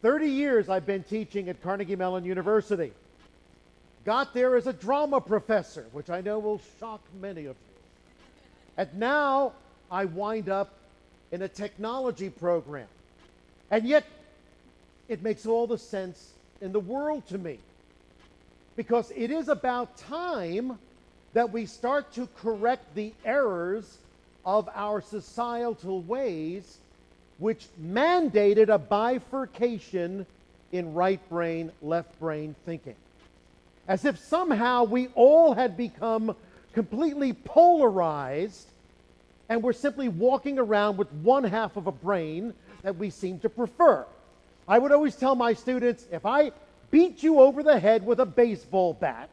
30 years I've been teaching at Carnegie Mellon University. Got there as a drama professor, which I know will shock many of you. And now I wind up in a technology program. And yet, it makes all the sense in the world to me. Because it is about time that we start to correct the errors of our societal ways, which mandated a bifurcation in right brain, left brain thinking. As if somehow we all had become completely polarized and we're simply walking around with one half of a brain that we seem to prefer. I would always tell my students, if I beat you over the head with a baseball bat,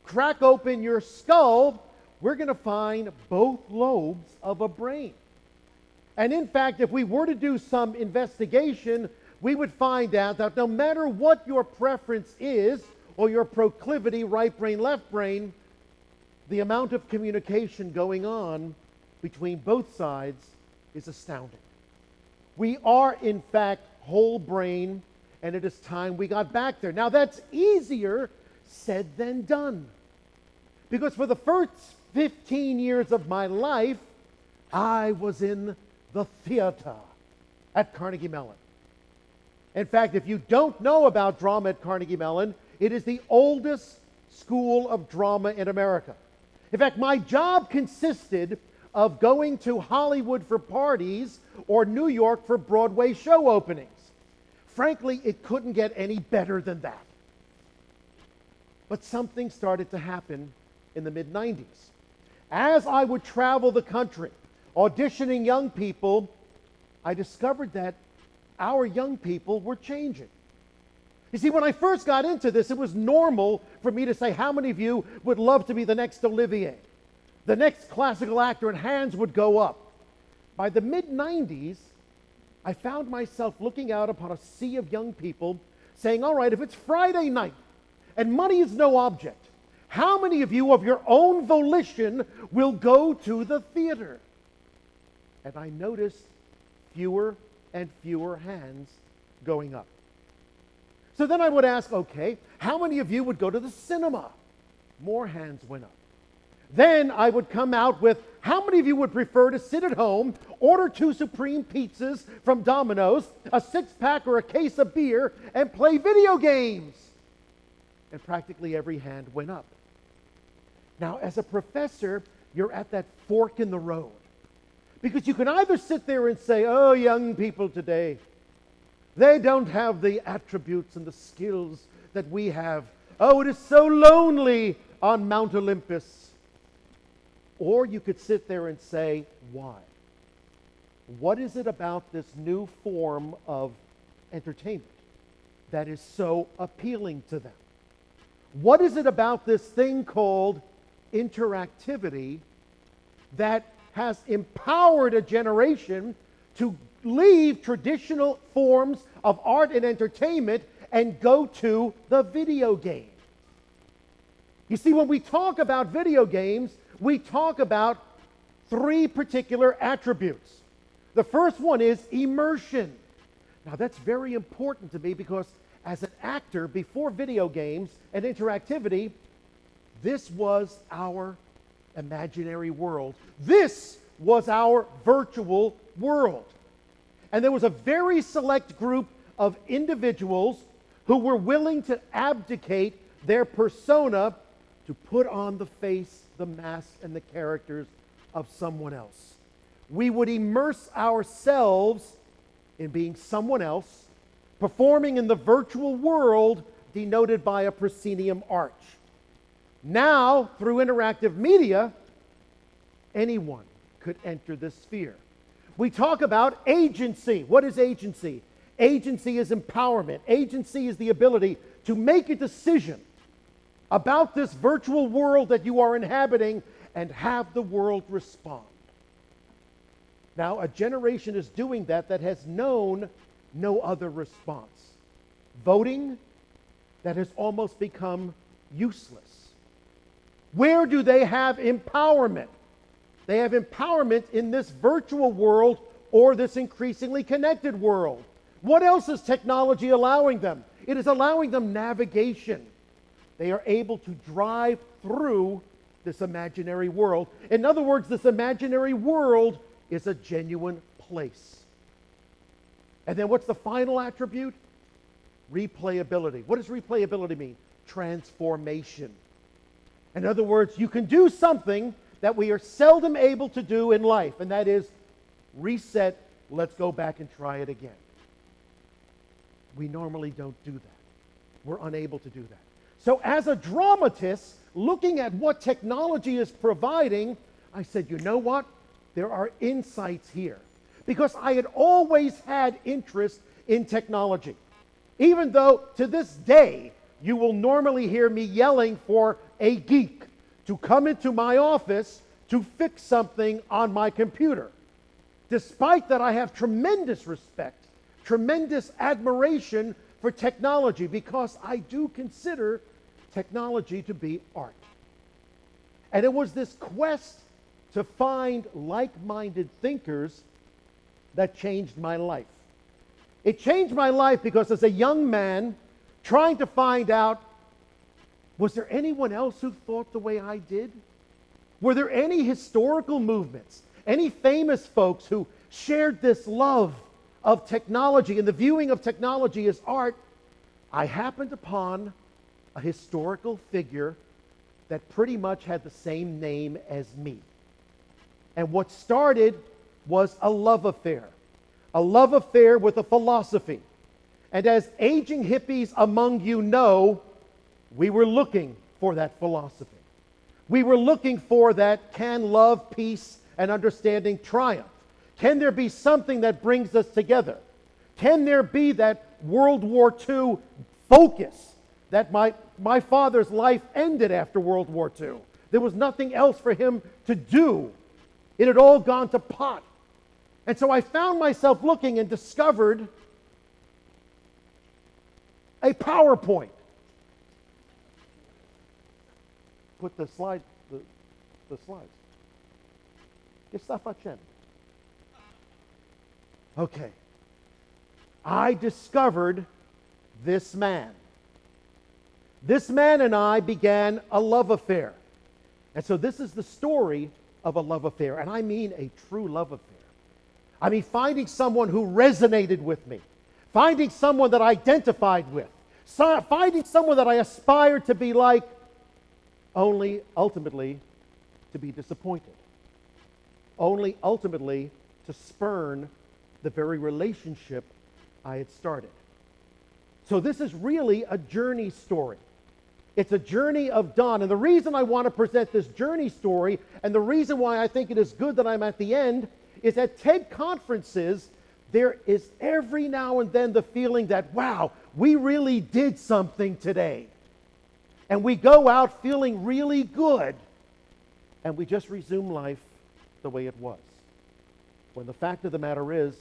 crack open your skull, we're going to find both lobes of a brain. And in fact, if we were to do some investigation, we would find out that no matter what your preference is, or your proclivity, right brain, left brain, the amount of communication going on between both sides is astounding. We are, in fact, whole brain, and it is time we got back there. Now, that's easier said than done. Because for the first 15 years of my life, I was in the theater at Carnegie Mellon. In fact, if you don't know about drama at Carnegie Mellon, it is the oldest school of drama in America. In fact, my job consisted of going to Hollywood for parties or New York for Broadway show openings. Frankly, it couldn't get any better than that. But something started to happen in the mid-90s. As I would travel the country auditioning young people, I discovered that our young people were changing. You see, when I first got into this, it was normal for me to say, how many of you would love to be the next Olivier, the next classical actor, and hands would go up. By the mid-90s, I found myself looking out upon a sea of young people saying, all right, if it's Friday night and money is no object, how many of you of your own volition will go to the theater? And I noticed fewer and fewer hands going up. So then I would ask, okay, how many of you would go to the cinema? More hands went up. Then I would come out with, how many of you would prefer to sit at home, order 2 supreme pizzas from Domino's, a 6-pack or a case of beer, and play video games? And practically every hand went up. Now, as a professor, you're at that fork in the road. Because you can either sit there and say, oh, young people today, they don't have the attributes and the skills that we have. Oh, it is so lonely on Mount Olympus. Or you could sit there and say, why? What is it about this new form of entertainment that is so appealing to them? What is it about this thing called interactivity that has empowered a generation to leave traditional forms of art and entertainment and go to the video game? You see, when we talk about video games, we talk about 3 particular attributes. The first one is immersion. Now, that's very important to me because as an actor, before video games and interactivity, this was our imaginary world. This was our virtual world. And there was a very select group of individuals who were willing to abdicate their persona to put on the face, the mask, and the characters of someone else. We would immerse ourselves in being someone else, performing in the virtual world denoted by a proscenium arch. Now, through interactive media, anyone could enter this sphere. We talk about agency. What is agency? Agency is empowerment. Agency is the ability to make a decision about this virtual world that you are inhabiting and have the world respond. Now, a generation is doing that has known no other response. Voting that has almost become useless. Where do they have empowerment? They have empowerment in this virtual world or this increasingly connected world. What else is technology allowing them? It is allowing them navigation. They are able to drive through this imaginary world. In other words, this imaginary world is a genuine place. And then what's the final attribute? Replayability. What does replayability mean? Transformation. In other words, you can do something that we are seldom able to do in life, and that is reset, let's go back and try it again. We normally don't do that. We're unable to do that. So as a dramatist, looking at what technology is providing, I said, you know what? There are insights here. Because I had always had interest in technology. Even though to this day, you will normally hear me yelling for a geek to come into my office to fix something on my computer. Despite that, I have tremendous respect, tremendous admiration for technology, because I do consider technology to be art. And it was this quest to find like-minded thinkers that changed my life. It changed my life because as a young man trying to find out, was there anyone else who thought the way I did? Were there any historical movements, any famous folks who shared this love of technology and the viewing of technology as art? I happened upon a historical figure that pretty much had the same name as me. And what started was a love affair with a philosophy. And as aging hippies among you know, we were looking for that philosophy. We were looking for that, can love, peace, and understanding triumph? Can there be something that brings us together? Can there be that World War II focus that my father's life ended after World War II? There was nothing else for him to do. It had all gone to pot. And so I found myself looking and discovered a PowerPoint. Put the slides. Che sta facendo? Okay. I discovered this man. This man and I began a love affair. And so this is the story of a love affair. And I mean a true love affair. I mean finding someone who resonated with me. Finding someone that I identified with. Finding someone that I aspired to be like, only ultimately to be disappointed. Only ultimately to spurn the very relationship I had started. So this is really a journey story. It's a journey of dawn. And the reason I want to present this journey story, and the reason why I think it is good that I'm at the end, is at TED conferences, there is every now and then the feeling that, wow, we really did something today. And we go out feeling really good, and we just resume life the way it was. When the fact of the matter is,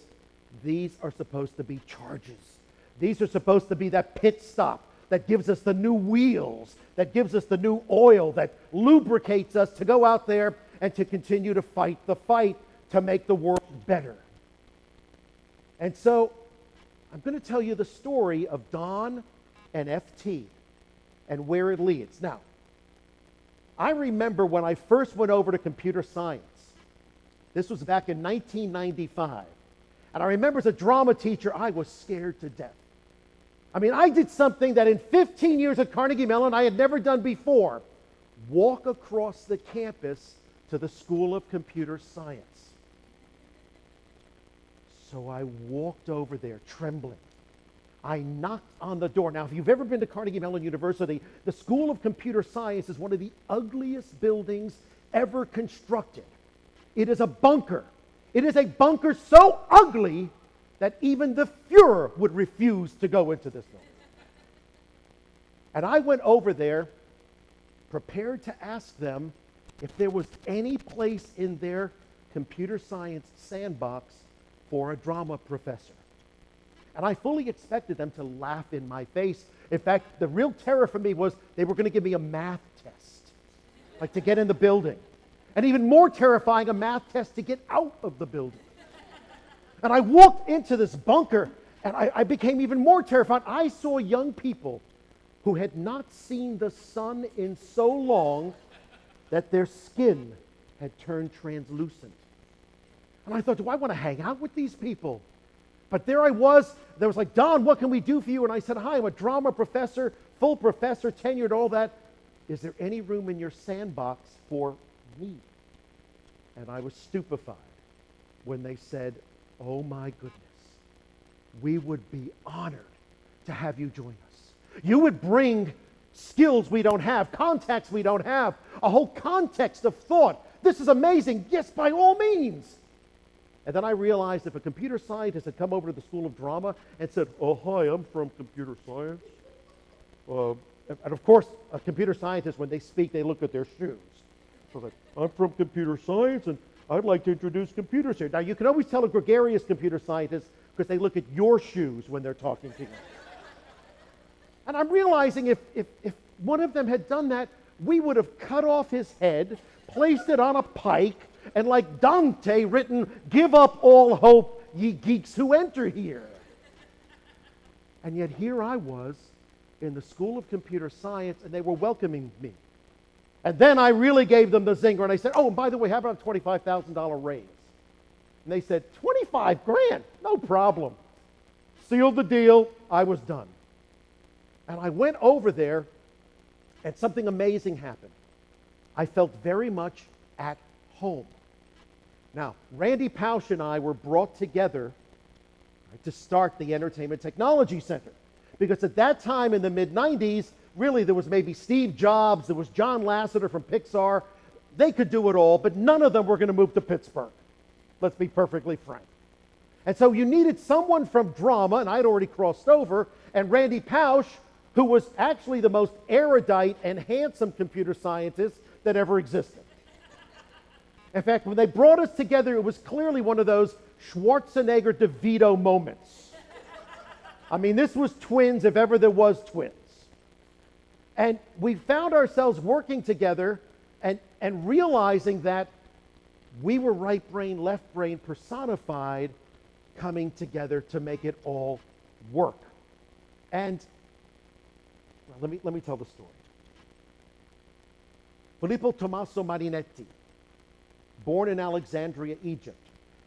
these are supposed to be charges. These are supposed to be that pit stop that gives us the new wheels, that gives us the new oil, that lubricates us to go out there and to continue to fight the fight to make the world better. And so I'm going to tell you the story of Don and FT and where it leads. Now, I remember when I first went over to computer science. This was back in 1995. And I remember as a drama teacher, I was scared to death. I mean, I did something that in 15 years at Carnegie Mellon I had never done before. Walk across the campus to the School of Computer Science. So I walked over there trembling. I knocked on the door. Now, if you've ever been to Carnegie Mellon University, the School of Computer Science is one of the ugliest buildings ever constructed. It is a bunker. It is a bunker so ugly that even the Fuhrer would refuse to go into this building. And I went over there prepared to ask them if there was any place in their computer science sandbox for a drama professor. And I fully expected them to laugh in my face. In fact, the real terror for me was they were going to give me a math test, like to get in the building. And even more terrifying, a math test to get out of the building. And I walked into this bunker, And I became even more terrified. I saw young people who had not seen the sun in so long that their skin had turned translucent. And I thought, do I want to hang out with these people? But there I was. There was like, Don, what can we do for you? And I said, hi, I'm a drama professor, full professor, tenured, all that. Is there any room in your sandbox for me? And I was stupefied when they said, oh my goodness, we would be honored to have you join us. You would bring skills we don't have, contacts we don't have, a whole context of thought. This is amazing. Yes, by all means. And then I realized if a computer scientist had come over to the School of Drama and said, oh, hi, I'm from computer science. And of course, a computer scientist, when they speak, they look at their shoes. So like, I'm from computer science, and I'd like to introduce computers here. Now, you can always tell a gregarious computer scientist because they look at your shoes when they're talking to you. And I'm realizing if one of them had done that, we would have cut off his head, placed it on a pike, and like Dante written, give up all hope, ye geeks who enter here. And yet here I was in the School of Computer Science, and they were welcoming me. And then I really gave them the zinger, and I said, oh, and by the way, how about a $25,000 raise? And they said, 25 grand? No problem. Sealed the deal. I was done. And I went over there, and something amazing happened. I felt very much at home. Now, Randy Pausch and I were brought together to start the Entertainment Technology Center. Because at that time in the mid-90s, really there was maybe Steve Jobs, there was John Lasseter from Pixar. They could do it all, but none of them were going to move to Pittsburgh. Let's be perfectly frank. And so you needed someone from drama, and I'd already crossed over, and Randy Pausch, who was actually the most erudite and handsome computer scientist that ever existed. In fact, when they brought us together, it was clearly one of those Schwarzenegger-DeVito moments. I mean, this was twins if ever there was twins. And we found ourselves working together and realizing that we were right brain, left brain personified, coming together to make it all work. And well, let me tell the story. Filippo Tommaso Marinetti, born in Alexandria, Egypt.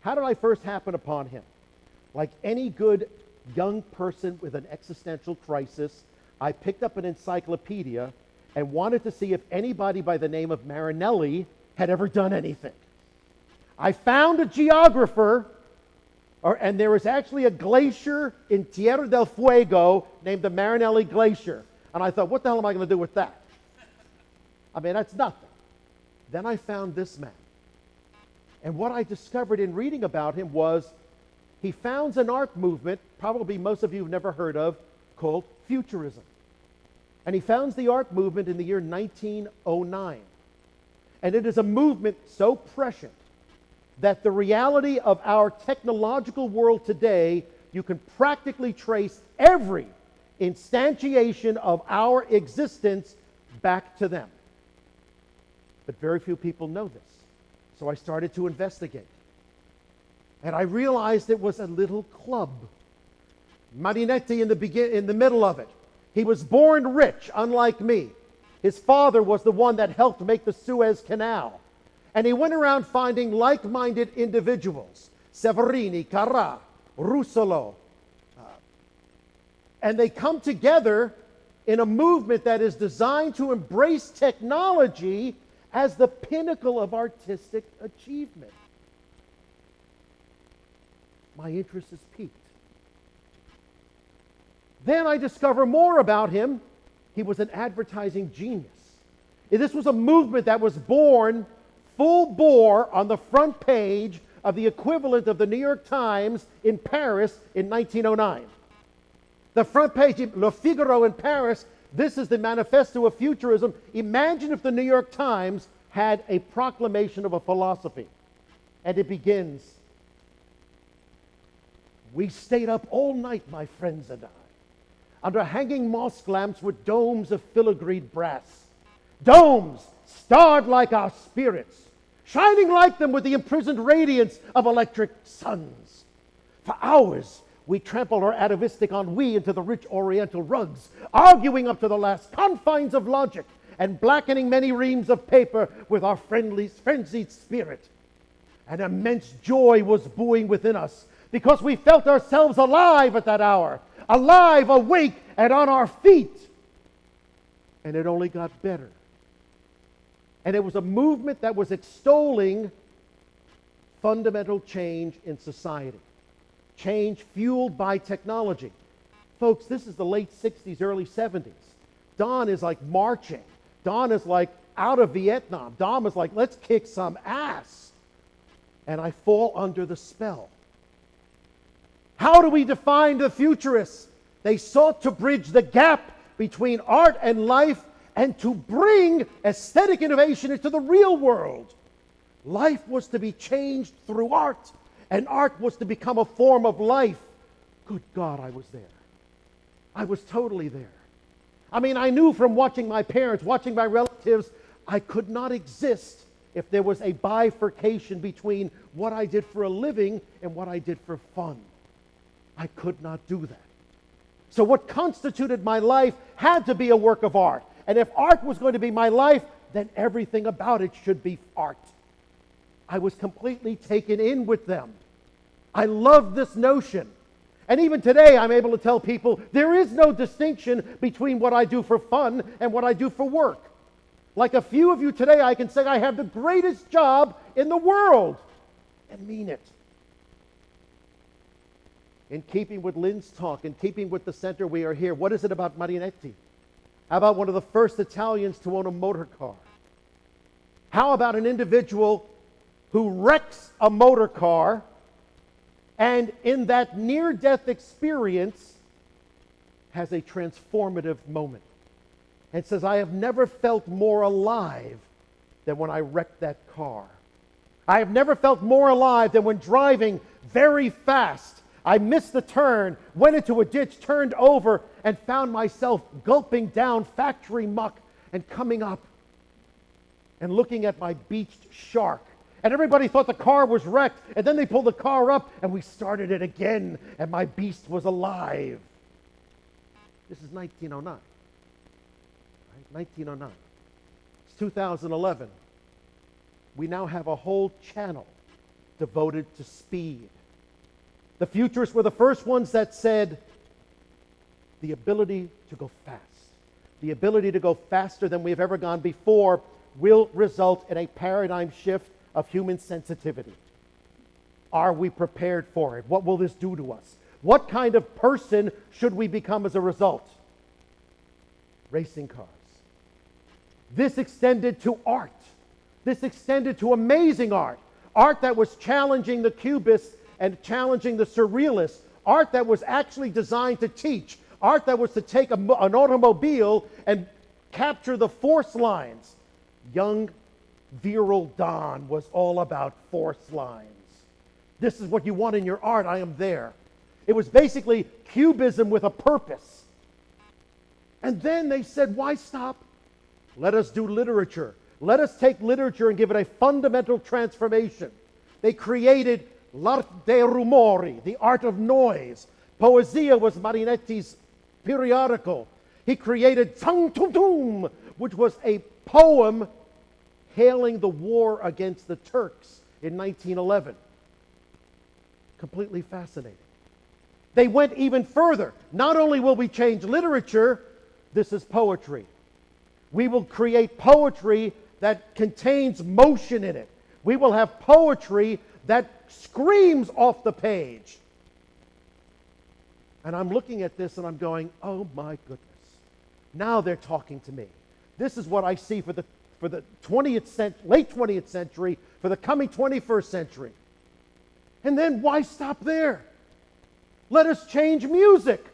How did I first happen upon him? Like any good young person with an existential crisis, I picked up an encyclopedia and wanted to see if anybody by the name of Marinelli had ever done anything. I found a geographer, and there was actually a glacier in Tierra del Fuego named the Marinelli Glacier. And I thought, what the hell am I going to do with that? I mean, that's nothing. Then I found this man. And what I discovered in reading about him was he founds an art movement, probably most of you have never heard of, called Futurism. And he founds the art movement in the year 1909. And it is a movement so prescient that the reality of our technological world today, you can practically trace every instantiation of our existence back to them. But very few people know this. So I started to investigate. And I realized it was a little club. Marinetti in the middle of it. He was born rich, unlike me. His father was the one that helped make the Suez Canal. And he went around finding like-minded individuals. Severini, Carrà, Russolo. And they come together in a movement that is designed to embrace technology as the pinnacle of artistic achievement. My interest is piqued. Then I discover more about him. He was an advertising genius. This was a movement that was born full bore on the front page of the equivalent of the New York Times in Paris in 1909. The front page, Le Figaro in Paris, this is the manifesto of futurism. Imagine if the New York Times had a proclamation of a philosophy. And it begins, we stayed up all night, my friends and I, under hanging mosque lamps with domes of filigreed brass. Domes starred like our spirits, shining like them with the imprisoned radiance of electric suns. For hours We trampled our atavistic ennui into the rich oriental rugs, arguing up to the last confines of logic and blackening many reams of paper with our frenzied spirit. An immense joy was brewing within us because we felt ourselves alive at that hour, alive, awake, and on our feet. And it only got better. And it was a movement that was extolling fundamental change in society. Change fueled by technology. Folks, this is the late 60s, early 70s. Don is like marching. Don is like out of Vietnam. Don is like, let's kick some ass. And I fall under the spell. How do we define the futurists? They sought to bridge the gap between art and life and to bring aesthetic innovation into the real world. Life was to be changed through art, and art was to become a form of life. Good God, I was there. I was totally there. I mean, I knew from watching my parents, watching my relatives, I could not exist if there was a bifurcation between what I did for a living and what I did for fun. I could not do that. So what constituted my life had to be a work of art. And if art was going to be my life, then everything about it should be art. I was completely taken in with them. I loved this notion. And even today, I'm able to tell people there is no distinction between what I do for fun and what I do for work. Like a few of you today, I can say I have the greatest job in the world and mean it. In keeping with Lynn's talk, in keeping with the center we are here, what is it about Marinelli? How about one of the first Italians to own a motor car? How about an individual who wrecks a motor car and in that near-death experience has a transformative moment and says, I have never felt more alive than when I wrecked that car. I have never felt more alive than when driving very fast. I missed the turn, went into a ditch, turned over, and found myself gulping down factory muck and coming up and looking at my beached shark. And everybody thought the car was wrecked, and then they pulled the car up, and we started it again, and my beast was alive. This is 1909. Right? 1909. It's 2011. We now have a whole channel devoted to speed. The futurists were the first ones that said the ability to go fast, the ability to go faster than we've ever gone before will result in a paradigm shift of human sensitivity. Are we prepared for it? What will this do to us? What kind of person should we become as a result? Racing cars. This extended to art. This extended to amazing art. Art that was challenging the Cubists and challenging the Surrealists. Art that was actually designed to teach. Art that was to take an automobile and capture the force lines. Young, virile Don was all about force lines. This is what you want in your art. I am there. It was basically Cubism with a purpose. And then they said, why stop? Let us do literature. Let us take literature and give it a fundamental transformation. They created l'arte dei rumori, the art of noise. Poesia was Marinetti's periodical. He created Tung Tum Tum, which was a poem hailing the war against the Turks in 1911. Completely fascinating. They went even further. Not only will we change literature, this is poetry. We will create poetry that contains motion in it. We will have poetry that screams off the page. And I'm looking at this and I'm going, oh my goodness. Now they're talking to me. This is what I see for the 20th century, late 20th century, for the coming 21st century. And then why stop there? Let us change music.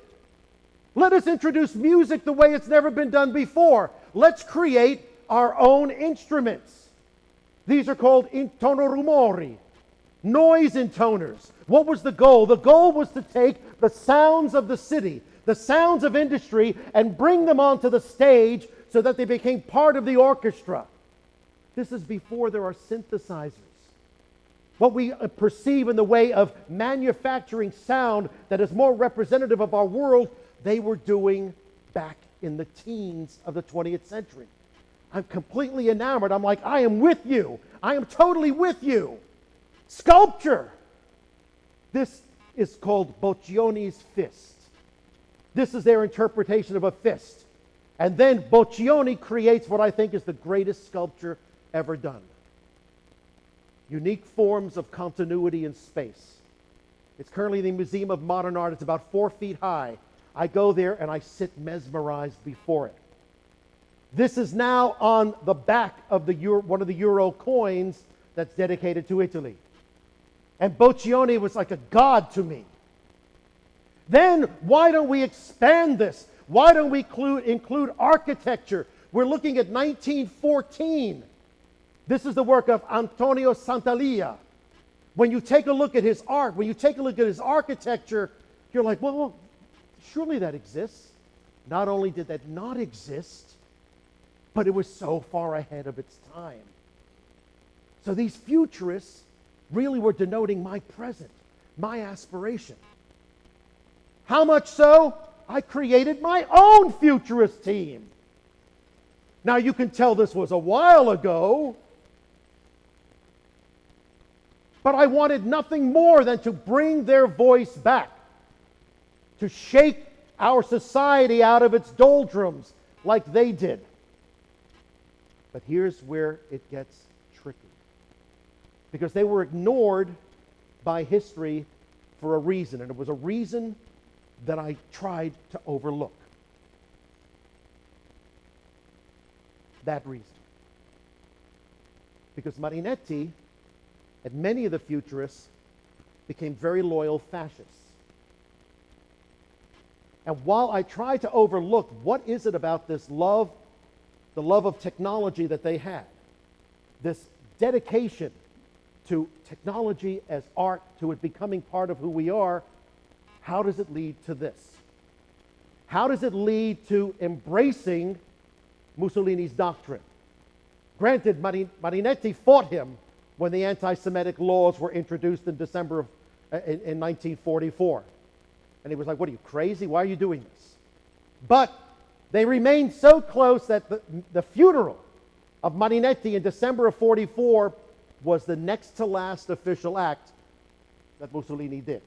Let us introduce music the way it's never been done before. Let's create our own instruments. These are called intonorumori, noise intoners. What was the goal? The goal was to take the sounds of the city, the sounds of industry, and bring them onto the stage so that they became part of the orchestra. This is before there are synthesizers. what we perceive in the way of manufacturing sound that is more representative of our world, they were doing back in the teens of the 20th century. I'm completely enamored. I'm like, I am with you. I am totally with you. Sculpture. This is called Boccioni's fist. This is their interpretation of a fist. And then Boccioni creates what I think is the greatest sculpture ever done. Unique forms of continuity in space. It's currently in the Museum of Modern Art. It's about 4 feet high. I go there and I sit mesmerized before it. This is now on the back of one of the euro coins that's dedicated to Italy. And Boccioni was like a god to me. Then why don't we expand this? Why don't we include architecture? We're looking at 1914. This is the work of Antonio Santalia. When you take a look at his art, when you take a look at his architecture, you're like, well, surely that exists. Not only did that not exist, but it was so far ahead of its time. So these futurists really were denoting my present, my aspiration. How much so? I created my own futurist team. Now you can tell this was a while ago, but I wanted nothing more than to bring their voice back, to shake our society out of its doldrums like they did. But here's where it gets tricky. Because they were ignored by history for a reason, and it was a reason that I tried to overlook. That reason. Because Marinetti and many of the futurists became very loyal fascists. And while I tried to overlook what is it about this love, the love of technology that they had, this dedication to technology as art, to it becoming part of who we are, how does it lead to this? How does it lead to embracing Mussolini's doctrine? Granted, Marinetti fought him when the anti-Semitic laws were introduced in December in 1944. And he was like, what are you, crazy? Why are you doing this? But they remained so close that the funeral of Marinetti in December of 44 was the next to last official act that Mussolini did.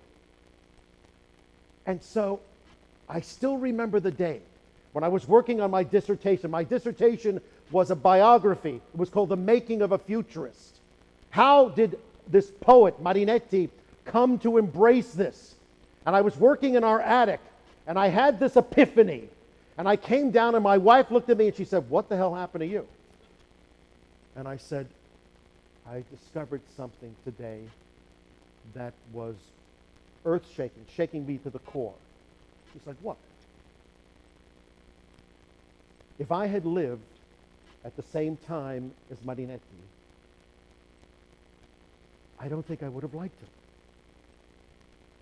And so I still remember the day when I was working on my dissertation. My dissertation was a biography. It was called The Making of a Futurist. How did this poet, Marinetti, come to embrace this? And I was working in our attic, and I had this epiphany. And I came down, and my wife looked at me, and she said, what the hell happened to you? And I said, I discovered something today that was earth-shaking, shaking me to the core. She's like, what? If I had lived at the same time as Marinetti, I don't think I would have liked him.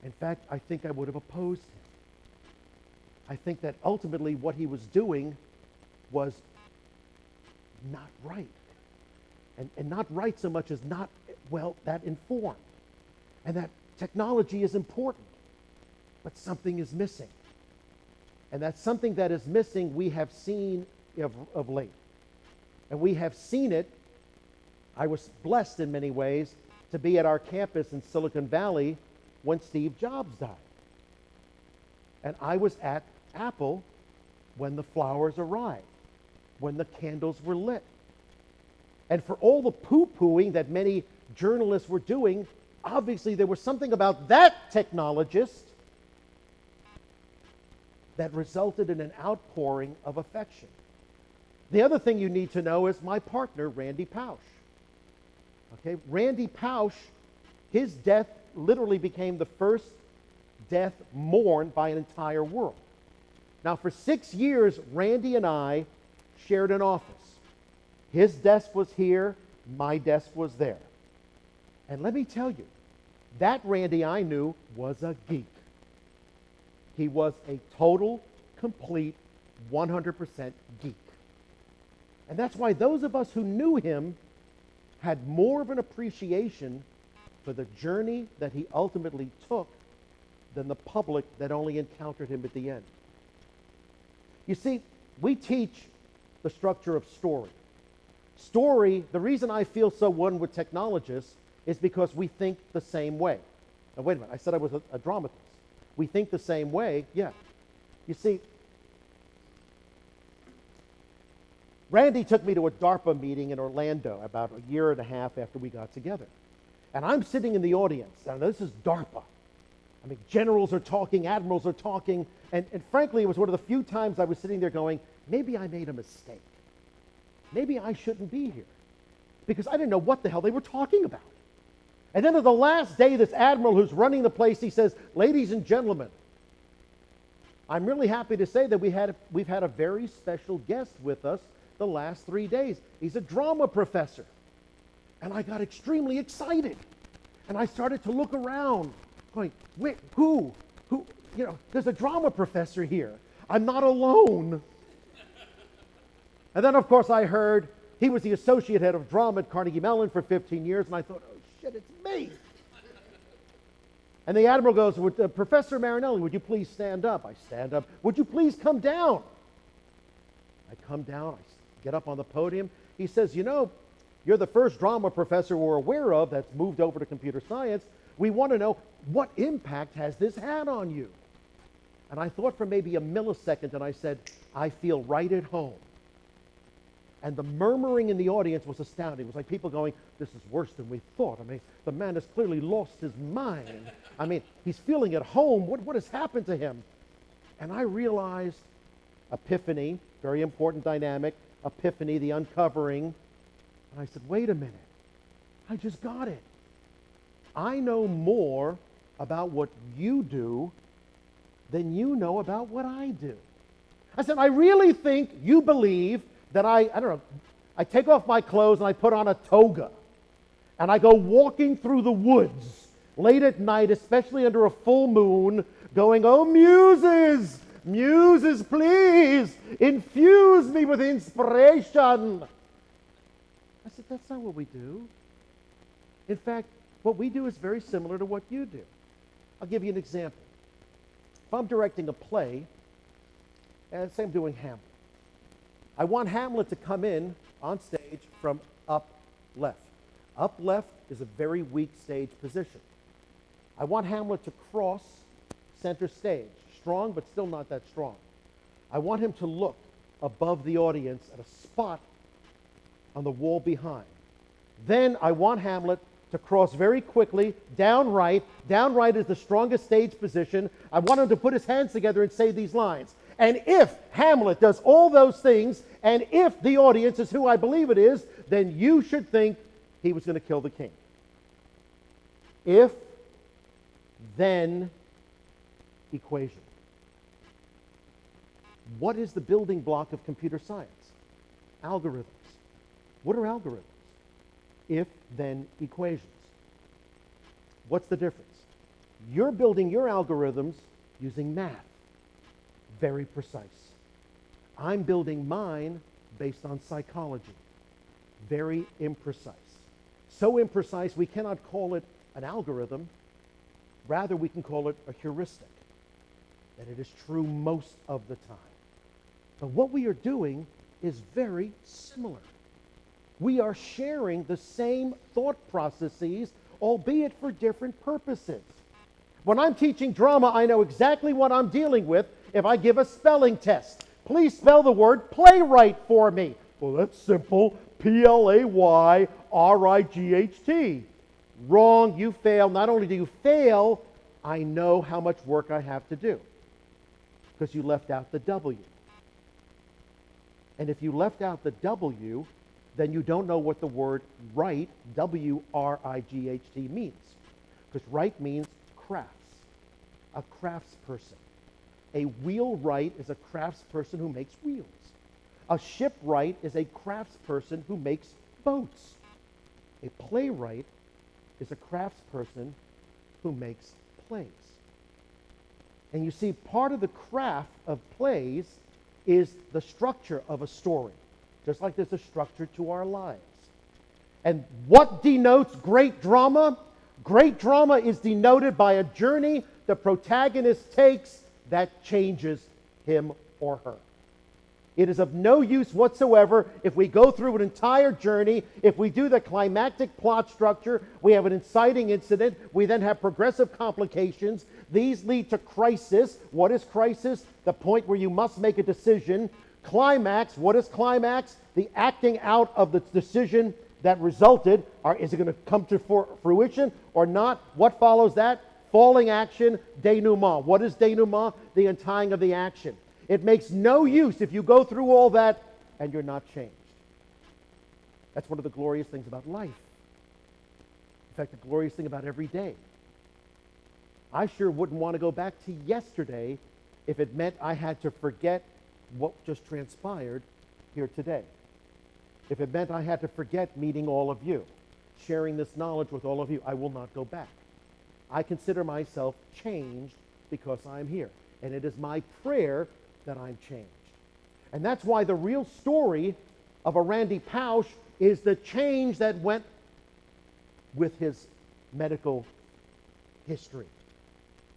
In fact, I think I would have opposed him. I think that ultimately what he was doing was not right. And not right so much as not, well, that informed. And that technology is important, but something is missing. And that something that is missing we have seen of late. And we have seen it. I was blessed in many ways to be at our campus in Silicon Valley when Steve Jobs died. And I was at Apple when the flowers arrived, when the candles were lit. And for all the poo-pooing that many journalists were doing, obviously there was something about that technologist that resulted in an outpouring of affection. The other thing you need to know is my partner, Randy Pausch. Okay, Randy Pausch, his death literally became the first death mourned by an entire world. Now, for 6 years, Randy and I shared an office. His desk was here, my desk was there. And let me tell you, that Randy I knew was a geek. He was a total, complete, 100% geek. And that's why those of us who knew him had more of an appreciation for the journey that he ultimately took than the public that only encountered him at the end. You see, we teach the structure of story. Story, the reason I feel so one with technologists is because we think the same way. Now, wait a minute, I said I was a dramatist. We think the same way, yeah. You see, Randy took me to a DARPA meeting in Orlando about a year and a half after we got together. And I'm sitting in the audience. Now, this is DARPA. I mean, generals are talking, admirals are talking, and frankly, it was one of the few times I was sitting there going, maybe I made a mistake. Maybe I shouldn't be here. Because I didn't know what the hell they were talking about. And then on the last day, this admiral who's running the place, he says, ladies and gentlemen, I'm really happy to say that we've had a very special guest with us the last 3 days. He's a drama professor. And I got extremely excited. And I started to look around, going, wait, who? You know, there's a drama professor here. I'm not alone. And then, of course, I heard he was the associate head of drama at Carnegie Mellon for 15 years, and I thought, oh, shit, it's me. And the admiral goes, Professor Marinelli, would you please stand up? I stand up. Would you please come down? I come down. I get up on the podium. He says, you know, you're the first drama professor we're aware of that's moved over to computer science. We want to know, what impact has this had on you? And I thought for maybe a millisecond, and I said, I feel right at home. And the murmuring in the audience was astounding. It was like people going, this is worse than we thought. I mean, the man has clearly lost his mind. I mean, he's feeling at home. What has happened to him? And I realized epiphany, very important dynamic, epiphany, the uncovering. And I said, wait a minute. I just got it. I know more about what you do than you know about what I do. I said, I really think you believe that I don't know, I take off my clothes and I put on a toga and I go walking through the woods late at night, especially under a full moon, going, oh, muses, muses, please, infuse me with inspiration. I said, that's not what we do. In fact, what we do is very similar to what you do. I'll give you an example. If I'm directing a play, and say I'm doing Hamlet, I want Hamlet to come in on stage from up left. Up left is a very weak stage position. I want Hamlet to cross center stage. Strong, but still not that strong. I want him to look above the audience at a spot on the wall behind. Then I want Hamlet to cross very quickly, down right. Down right is the strongest stage position. I want him to put his hands together and say these lines. And if Hamlet does all those things, and if the audience is who I believe it is, then you should think he was going to kill the king. If, then, equation. What is the building block of computer science? Algorithms. What are algorithms? If, then, equations. What's the difference? You're building your algorithms using math. Very precise. I'm building mine based on psychology. Very imprecise. So imprecise we cannot call it an algorithm. Rather, we can call it a heuristic. That it is true most of the time. But what we are doing is very similar. We are sharing the same thought processes, albeit for different purposes. When I'm teaching drama, I know exactly what I'm dealing with if I give a spelling test. Please spell the word playwright for me. Well, that's simple. P-L-A-Y-R-I-G-H-T. Wrong, you fail. Not only do you fail, I know how much work I have to do because you left out the W. And if you left out the W, then you don't know what the word write, W-R-I-G-H-T, means. Because write means crafts, a craftsperson. A wheelwright is a craftsperson who makes wheels. A shipwright is a craftsperson who makes boats. A playwright is a craftsperson who makes plays. And you see, part of the craft of plays is the structure of a story, just like there's a structure to our lives. And what denotes great drama? Great drama is denoted by a journey the protagonist takes that changes him or her. It is of no use whatsoever if we go through an entire journey, if we do the climactic plot structure, we have an inciting incident, we then have progressive complications. These lead to crisis. What is crisis? The point where you must make a decision. Climax. What is climax? The acting out of the decision that resulted. Is it going to come to fruition or not? What follows that? Falling action, denouement. What is denouement? The untying of the action. It makes no use if you go through all that and you're not changed. That's one of the glorious things about life. In fact, the glorious thing about every day. I sure wouldn't want to go back to yesterday if it meant I had to forget what just transpired here today. If it meant I had to forget meeting all of you, sharing this knowledge with all of you, I will not go back. I consider myself changed because I'm here. And it is my prayer that I'm changed. And that's why the real story of a Randy Pausch is the change that went with his medical history.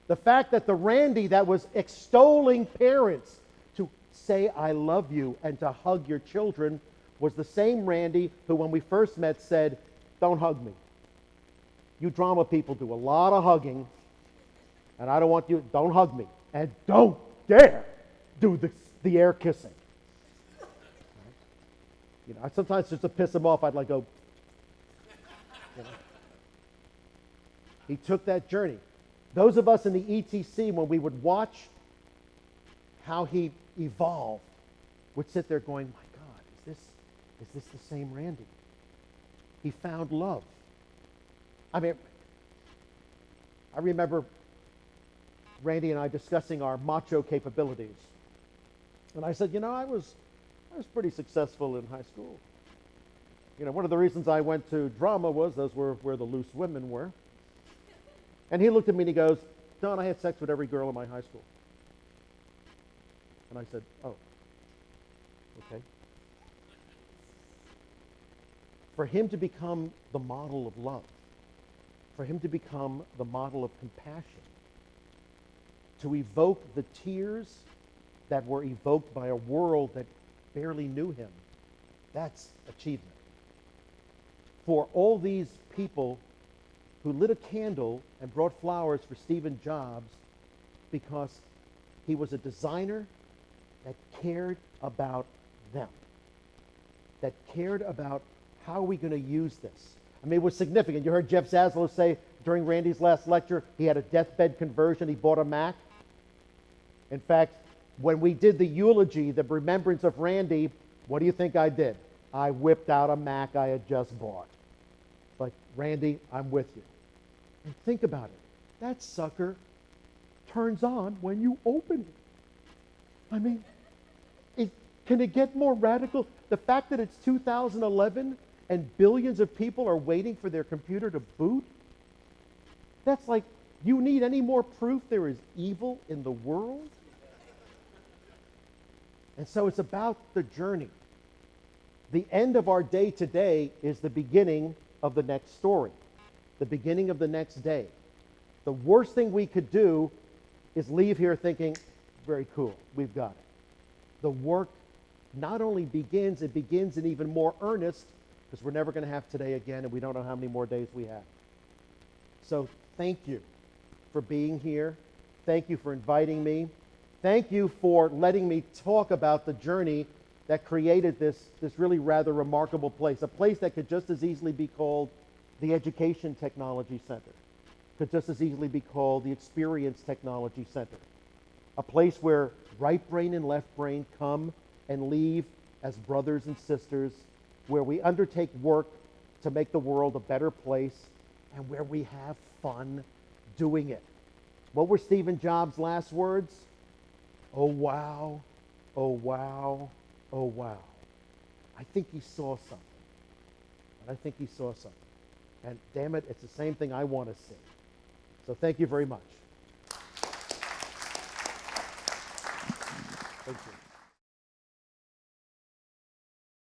The fact that the Randy that was extolling parents to say I love you and to hug your children was the same Randy who when we first met said, don't hug me. You drama people do a lot of hugging, and I don't want you, don't hug me. And don't dare do the air kissing. You know, sometimes just to piss him off, I'd like go, you know. He took that journey. Those of us in the ETC, when we would watch how he evolved, would sit there going, my God, is this the same Randy? He found love. I mean, I remember Randy and I discussing our macho capabilities. And I said, you know, I was pretty successful in high school. You know, one of the reasons I went to drama was those were where the loose women were. And he looked at me and he goes, Don, I had sex with every girl in my high school. And I said, oh, okay. For him to become the model of love, for him to become the model of compassion, to evoke the tears that were evoked by a world that barely knew him, that's achievement. For all these people who lit a candle and brought flowers for Stephen Jobs because he was a designer that cared about them, that cared about how are we going to use this. I mean, it was significant. You heard Jeff Zaslow say during Randy's last lecture, he had a deathbed conversion. He bought a Mac. In fact, when we did the eulogy, the remembrance of Randy, what do you think I did? I whipped out a Mac I had just bought. Like, Randy, I'm with you. And think about it. That sucker turns on when you open it. I mean, can it get more radical? The fact that it's 2011 and billions of people are waiting for their computer to boot, that's like, you need any more proof there is evil in the world? And so it's about the journey. The end of our day today is the beginning of the next story, the beginning of the next day. The worst thing we could do is leave here thinking, very cool, we've got it. The work not only begins, it begins in even more earnest because we're never going to have today again and we don't know how many more days we have. So thank you for being here. Thank you for inviting me. Thank you for letting me talk about the journey that created this really rather remarkable place, a place that could just as easily be called the Education Technology Center, could just as easily be called the Experience Technology Center, a place where right brain and left brain come and leave as brothers and sisters, where we undertake work to make the world a better place, and where we have fun doing it. What were Stephen Jobs' last words? Oh, wow, oh, wow, oh, wow. I think he saw something. And I think he saw something. And damn it, it's the same thing I want to see. So thank you very much. Thank you.